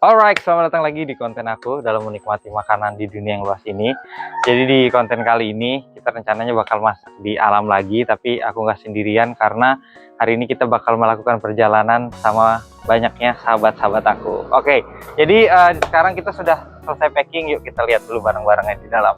Alright, selamat datang lagi di konten aku dalam menikmati makanan di dunia yang luas ini. Jadi di konten kali ini kita rencananya bakal masak di alam lagi, tapi aku nggak sendirian karena hari ini kita bakal melakukan perjalanan sama banyaknya sahabat-sahabat aku. Oke, jadi sekarang kita sudah selesai packing, yuk kita lihat dulu barang-barangnya di dalam.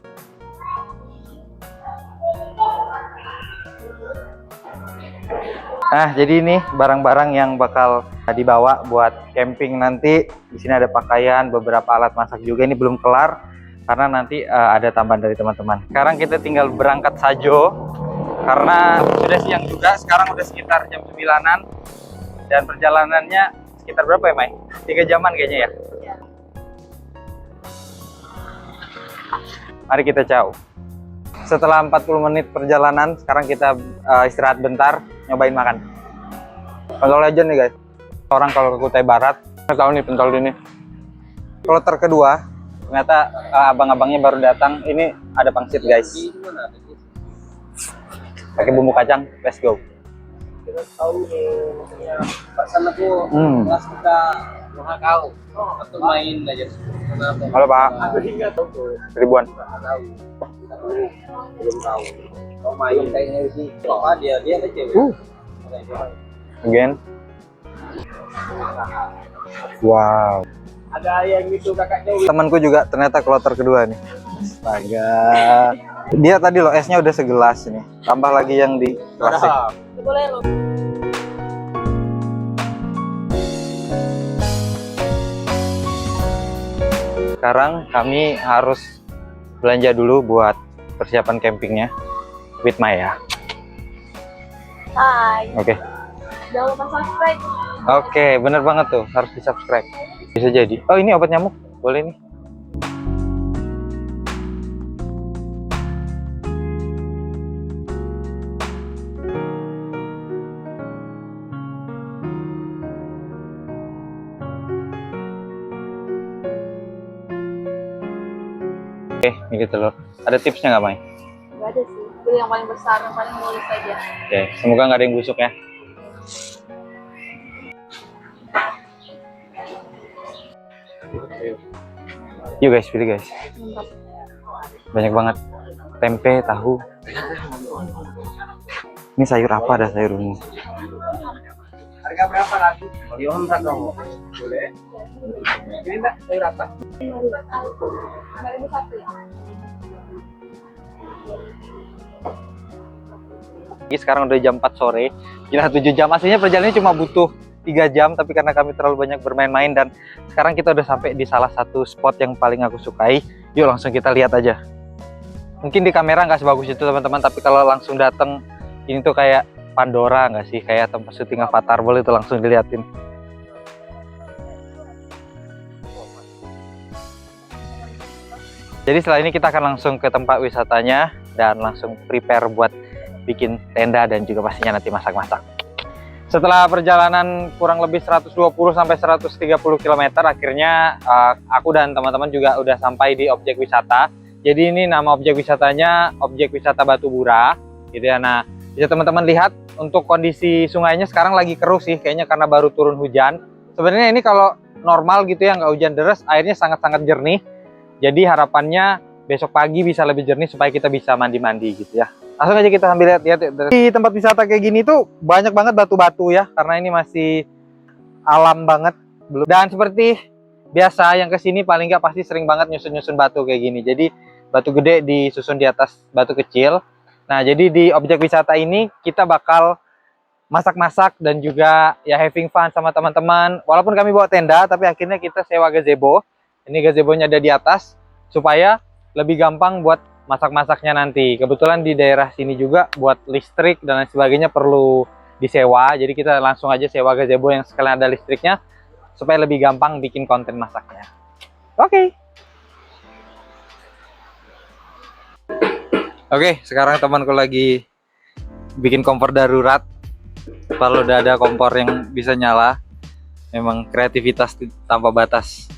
Nah, jadi ini barang-barang yang bakal dibawa buat camping nanti. Di sini ada pakaian, beberapa alat masak juga. Ini belum kelar karena nanti ada tambahan dari teman-teman. Sekarang kita tinggal berangkat saja karena sudah siang juga. Sekarang udah sekitar jam 9-an dan perjalanannya sekitar berapa ya, Mai? 3 jaman kayaknya ya. Mari kita jauh. Setelah 40 menit perjalanan, sekarang kita istirahat bentar, nyobain makan. Pentol legend nih guys. Orang kalau ke Kutai Barat, tahu nih pentol ini. Kloter kedua, ternyata abang-abangnya baru datang. Ini ada pangsit guys. Pakai bumbu kacang, let's go. Kita tahu nih, sana tuh kelas kita kau atau main aja. Halo Pak. Ribuan. Belum tahu. Kau main kayaknya sih. Apa dia aja cewek. Again. Wow. Ada yang itu kakaknya. Temanku juga ternyata kloter kedua nih. Astaga. Dia tadi loh esnya udah segelas nih. Tambah lagi yang di plastik. Boleh lo. Sekarang kami harus belanja dulu buat persiapan campingnya with Maya. Hai. Oke. Jangan lupa subscribe. Oke, bener banget tuh, harus di subscribe. Bisa jadi. Oh, ini obat nyamuk, boleh nih. Oke, ini telur. Ada tipsnya nggak, Mai? Gak ada sih. Itu yang paling besar, yang paling mulus aja. Oke, semoga nggak ada yang busuk ya. Yuk guys, pilih guys. Mantap. Banyak banget. Tempe, tahu. Ini sayur apa? Ada sayur ini. Harga berapa lagi? Diontak kamu. Boleh. Ini enggak sayur apa? 5.001 ya? Sekarang udah jam 4 sore. Gila 7 jam. Aslinya perjalanannya cuma butuh 3 jam, tapi karena kami terlalu banyak bermain-main dan sekarang kita udah sampai di salah satu spot yang paling aku sukai. Yuk langsung kita lihat aja. Mungkin di kamera nggak sebagus itu teman-teman, tapi kalau langsung dateng ini tuh kayak Pandora nggak sih? Kayak tempat syuting Avatar, boleh itu langsung diliatin. Jadi setelah ini kita akan langsung ke tempat wisatanya dan langsung prepare buat bikin tenda dan juga pastinya nanti masak-masak. Setelah perjalanan kurang lebih 120 sampai 130 km, akhirnya aku dan teman-teman juga udah sampai di objek wisata. Jadi ini nama objek wisatanya Objek Wisata Batu Bura, gitu ya. Nah, bisa teman-teman lihat untuk kondisi sungainya sekarang lagi keruh sih, kayaknya karena baru turun hujan. Sebenarnya ini kalau normal gitu ya, nggak hujan deras, airnya sangat-sangat jernih. Jadi harapannya besok pagi bisa lebih jernih supaya kita bisa mandi-mandi gitu ya. Langsung aja kita sambil lihat-lihat. Di tempat wisata kayak gini tuh banyak banget batu-batu ya, karena ini masih alam banget. Dan seperti biasa yang kesini paling nggak pasti sering banget nyusun-nyusun batu kayak gini. Jadi batu gede disusun di atas batu kecil. Nah, jadi di objek wisata ini kita bakal masak-masak dan juga ya having fun sama teman-teman. Walaupun kami bawa tenda, tapi akhirnya kita sewa gazebo. Ini gazebonya ada di atas supaya lebih gampang buat masak-masaknya nanti. Kebetulan di daerah sini juga buat listrik dan lain sebagainya perlu disewa. Jadi kita langsung aja sewa gazebo yang sekalian ada listriknya supaya lebih gampang bikin konten masaknya. Oke. Oke, sekarang temanku lagi bikin kompor darurat. Kalau udah ada kompor yang bisa nyala, memang kreativitas tanpa batas.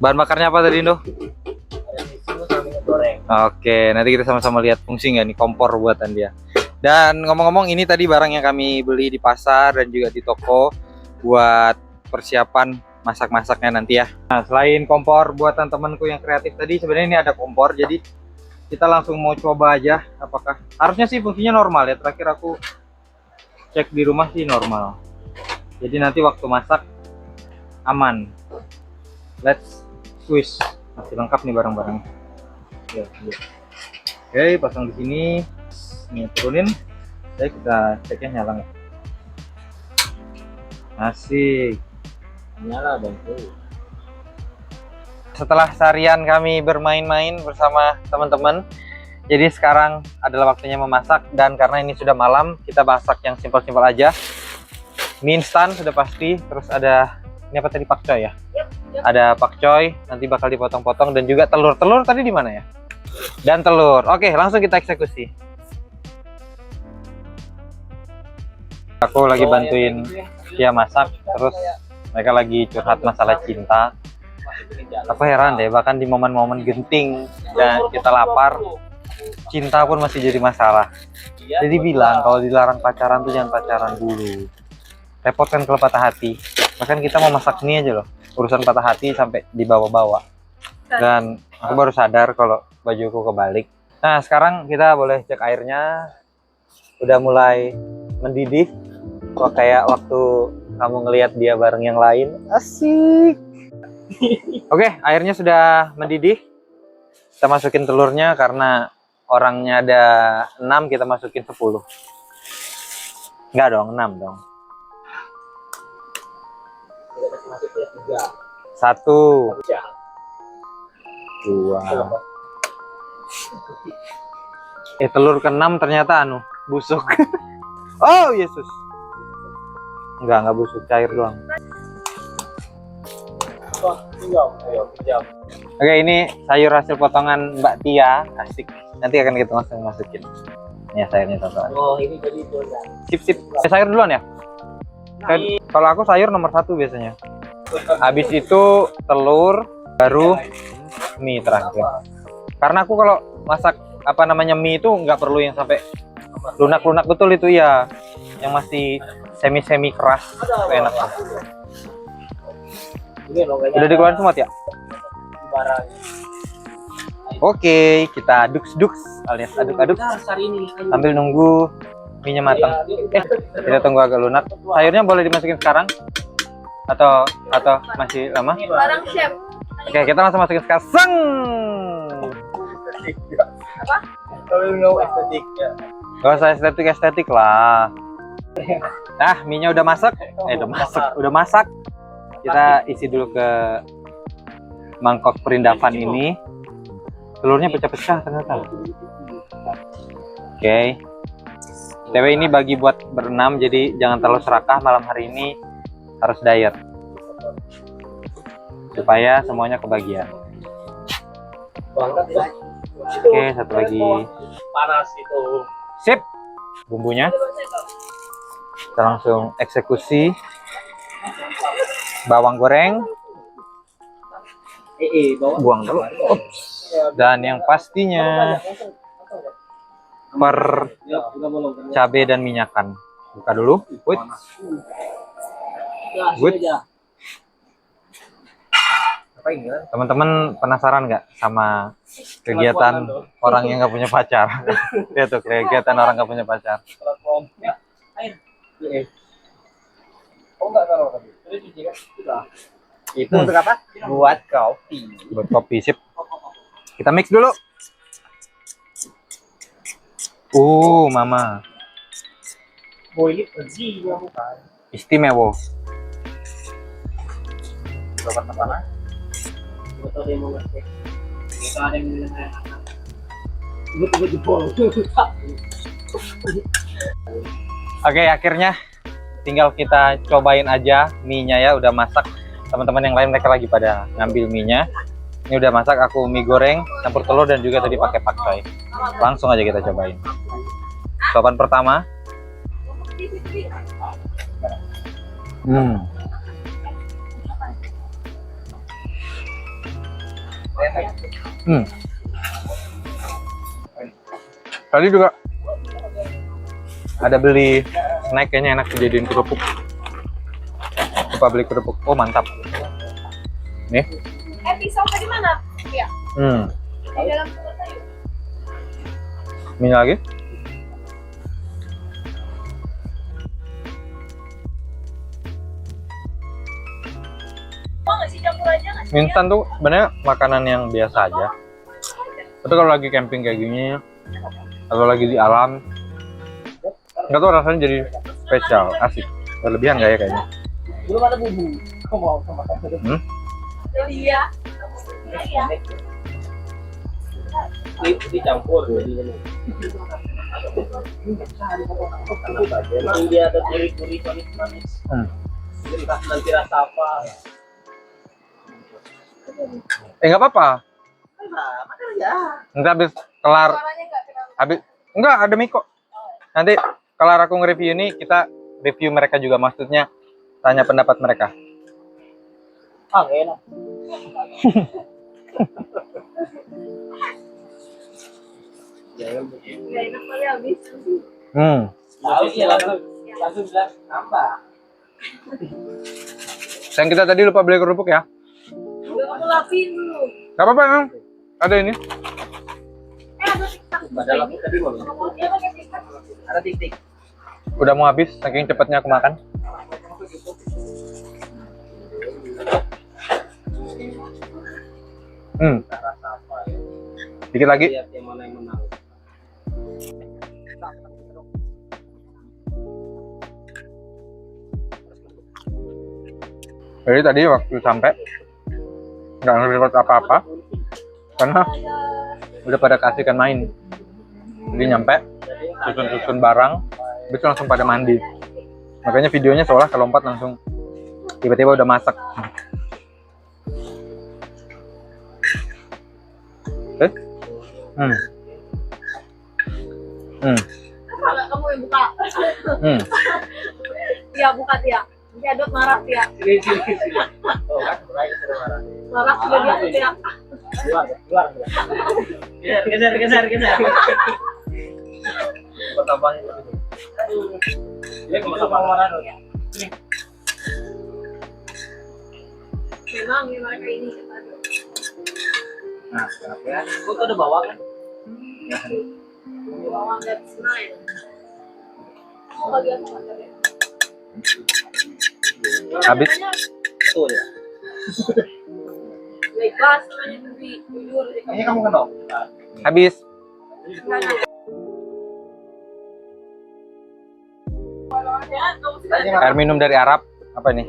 Bahan bakarnya apa tadi, Indo? Oke, nanti kita sama-sama lihat fungsi nggak nih kompor buatan dia. Dan ngomong-ngomong, ini tadi barang yang kami beli di pasar dan juga di toko buat persiapan masak-masaknya nanti ya. Nah, selain kompor buatan temanku yang kreatif tadi, sebenarnya ini ada kompor, jadi kita langsung mau coba aja apakah harusnya sih fungsinya normal ya. Terakhir aku cek di rumah sih normal. Jadi nanti waktu masak aman. Let's switch. Masih lengkap nih barang-barang. Ya, ya. Oke, pasang di sini. Ini turunin. Oke, kita ceknya nyala nggak? Asik. Nyala dong. Setelah seharian kami bermain-main bersama teman-teman, jadi sekarang adalah waktunya memasak. Dan karena ini sudah malam, kita masak yang simpel-simpel aja. Mie instan sudah pasti. Terus ada, ini apa tadi, pakcoy ya? Ada pakcoy, nanti bakal dipotong-potong. Dan juga telur. Telur tadi di mana ya? Dan telur. Oke, langsung kita eksekusi. Aku lagi bantuin dia masak, terus mereka lagi curhat masalah cinta. Aku heran deh, bahkan di momen-momen genting dan kita lapar, cinta pun masih jadi masalah. Jadi bilang kalau dilarang pacaran tuh jangan pacaran dulu. Repot kan kalau patah hati. Bahkan kita mau masak mie aja loh, urusan patah hati sampai dibawa-bawa. Dan aku baru sadar kalau bajuku kebalik. Nah, sekarang kita boleh cek airnya. Udah mulai mendidih. Kok kayak waktu kamu ngelihat dia bareng yang lain. Asik. Oke, airnya sudah mendidih. Kita masukin telurnya karena orangnya ada 6, kita masukin 10. Enggak dong, 6 dong. 1, 2. Telur ke-6 ternyata busuk. Oh, Yesus. Enggak busuk, cair doang. Oke, ini sayur hasil potongan Mbak Tia, asik. Nanti akan kita langsung masukin. Ya, sayurnya teman-teman. Oh, ini tadi itu ya. Sip. Sayur duluan ya? Kalau aku sayur nomor 1 biasanya. Habis itu telur, baru mie terakhir. Karena aku kalau masak mie itu nggak perlu yang sampai lunak-lunak betul itu ya. Yang masih semi keras, enak. Udah dikeluarin semua ya? Oke, kita duks alias aduk-aduk sambil nunggu minyak matang. Kita tunggu agak lunak. Sayurnya boleh dimasukin sekarang atau masih lama? Barang chef. Oke, kita langsung masukin sekarang. Seng. Apa? Kalau nggak estetik ya. Gak usah estetik lah. Nah, mie-nya udah masak. Udah masak. Kita isi dulu ke mangkok perindavan ini. Telurnya pecah-pecah ternyata. Oke. TW ini bagi buat berenam, jadi jangan terlalu serakah malam hari ini, harus diet. Supaya semuanya kebagian. Oke, satu lagi. Panas itu. Sip. Bumbunya. Kita langsung eksekusi. Bawang goreng. Buang dulu. Ups. Dan yang pastinya cabai dan minyakan. Buka dulu. Good. Teman-teman penasaran nggak sama kegiatan orang yang nggak punya pacar? Lihat tuh, kegiatan orang nggak punya pacar. Itu untuk apa? Buat kopi. Buat kopi, sip. Kita mix dulu. Mama. Ini bersih ya bukan? Istimewa. Oke, akhirnya tinggal kita cobain aja mie-nya ya, udah masak. Teman-teman yang lain mereka lagi pada ngambil mie-nya. Ini udah masak, aku mie goreng campur telur dan juga tadi pakai pakcoy. Langsung aja kita cobain. Suapan pertama. Tadi juga ada beli snack, kayaknya enak dijadiin kerupuk. Coba beli kerupuk. Oh, mantap. Nih. Pisau tadi mana? Iya. Di dalam kulkas ayo. Ini lagi. Mau nggak sih campur aja nggak sih? Instan tuh sebenarnya makanan yang biasa aja. Tapi kalau lagi camping kayak gini, atau lagi di alam, nggak tahu rasanya jadi spesial, asik. Berlebihan nggak ya kayaknya? Belum ada bumbu. Kamu mau sama saya? Iya. Iya. Dicampur jadi ini. Emang dia ada gurih-gurih manis-manis. Entah nanti rasa apa. Nggak apa-apa. Nah, makan aja. Nanti habis kelar, Suaranya nggak kenal. habis enggak ada Miko. Nanti kelar aku nge-review ini, kita review mereka juga, maksudnya tanya pendapat mereka. Ah, enak. Jangan begitu. Nggak enak kali habis. Tahu sih langsung bilang nambah. Sayang, kita tadi lupa beli kerupuk ya. Udah kamu lapin dulu. Gak apa-apa, emang ada ini. Ada tiktok. Padahal aku tadi mau. Dia pakai tiktok. Ada tik-tik. Udah mau habis, saking cepatnya aku makan. Rasa apa ya? Dikit lagi. Lihat yang mana yang menang. Jadi tadi waktu sampai nggak ngerti apa-apa karena udah pada kasihkan main. Jadi nyampe susun-susun barang, itu langsung pada mandi. Makanya videonya seolah kelompat langsung tiba-tiba udah masak. Kalau kamu yang buka. Iya buka Tia. Nanti Adot marah Tia. Sini. Oh kan, mulai sudah marah. Marah sudah dia Tia. Keluar. Geser. Pertambangan itu. Dia kemana marah dong. Memang ya mereka ini kata Adot. Nah, kenapa ya? Kok tuh ada bawang kan? Bawang that's nice. Oh bagian apa tadi? Habis. Betul ya. Ikhlas namanya tapi jujur. Kayaknya kamu kenal. Habis. Air minum dari Arab. Apa ini?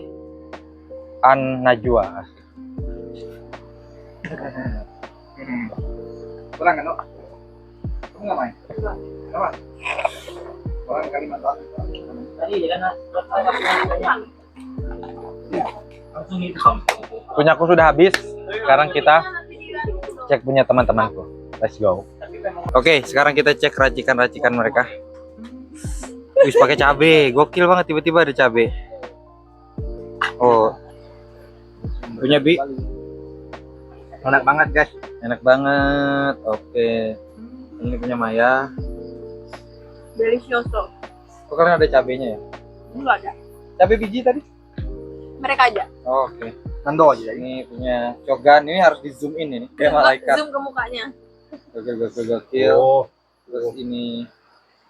An Najwa. Kurang kan, kamu nggak main? Apa? Orang Kalimantan. Tadi kan langsung hitam. Punyaku sudah habis. Sekarang kita cek punya teman-temanku. Let's go. Oke, sekarang kita cek racikan-racikan mereka. Wis pakai cabe, gokil banget, tiba-tiba ada cabe. Oh, punya Bi. Enak banget guys. Enak banget. Oke. Ini punya Maya. Delicioso. Kok kalian ada cabenya ya? Enggak ada. Cabe biji tadi? Mereka aja. Oke. Nando aja. Ini punya Cogan. Ini harus di zoom in ini. Kayak malaikat. Zoom ke mukanya. Gokil. Oh. Terus ini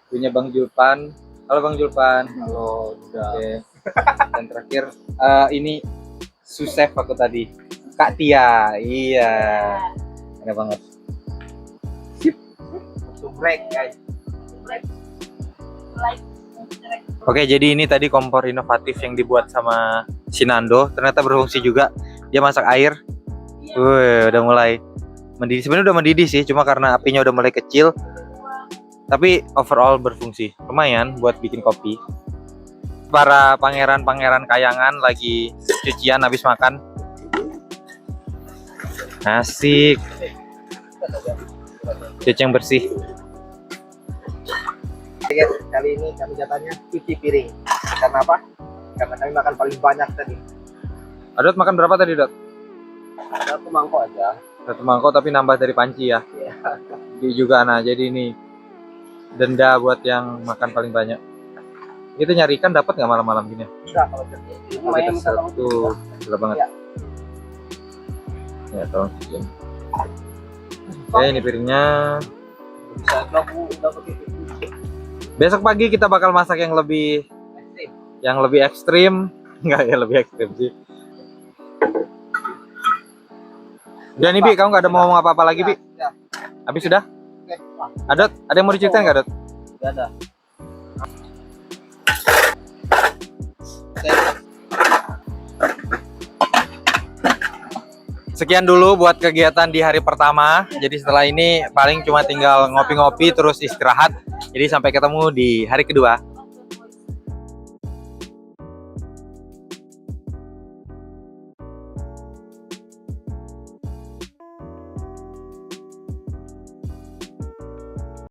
punya Bang Julpan. Halo Bang Julpan. Halo. Oke. Dan terakhir ini Susef aku tadi. Kak Tia. Iya. Enak banget. Subrek guys. Like. Oke, jadi ini tadi kompor inovatif yang dibuat sama Sinando. Ternyata berfungsi juga. Dia masak air. Wih, udah mulai mendidih. Sebenarnya udah mendidih sih, cuma karena apinya udah mulai kecil. Tapi overall berfungsi. Lumayan buat bikin kopi. Para pangeran-pangeran kayangan lagi cucian habis makan. Asik. Cuci yang bersih. Guys, kali ini kami jatahnya cuci piring. Karena apa? Karena kami makan paling banyak tadi. Adot makan berapa tadi, Dot? Satu mangkok aja. Satu mangkok tapi nambah dari panci ya. Iya. Di juga, nah jadi ini denda buat yang makan paling banyak. Itu nyari ikan dapat nggak malam-malam gini? Enggak kalau cuci. Kita satu, gila banget. Iya. Ya, tolong cuciin. Oke, ini piringnya. Bisa aku udah pakai itu. Besok pagi kita bakal masak yang lebih ekstrim. Enggak ya, lebih ekstrim sih. Udah nih, Bi, kamu nggak ada mau ngomong apa-apa lagi, Bi? Ya. Habis sudah? Oke. Ada yang mau diceritain nggak, Dot? Nggak ada. Sekian dulu buat kegiatan di hari pertama. Jadi setelah ini paling cuma tinggal ngopi-ngopi terus istirahat. Jadi sampai ketemu di hari kedua.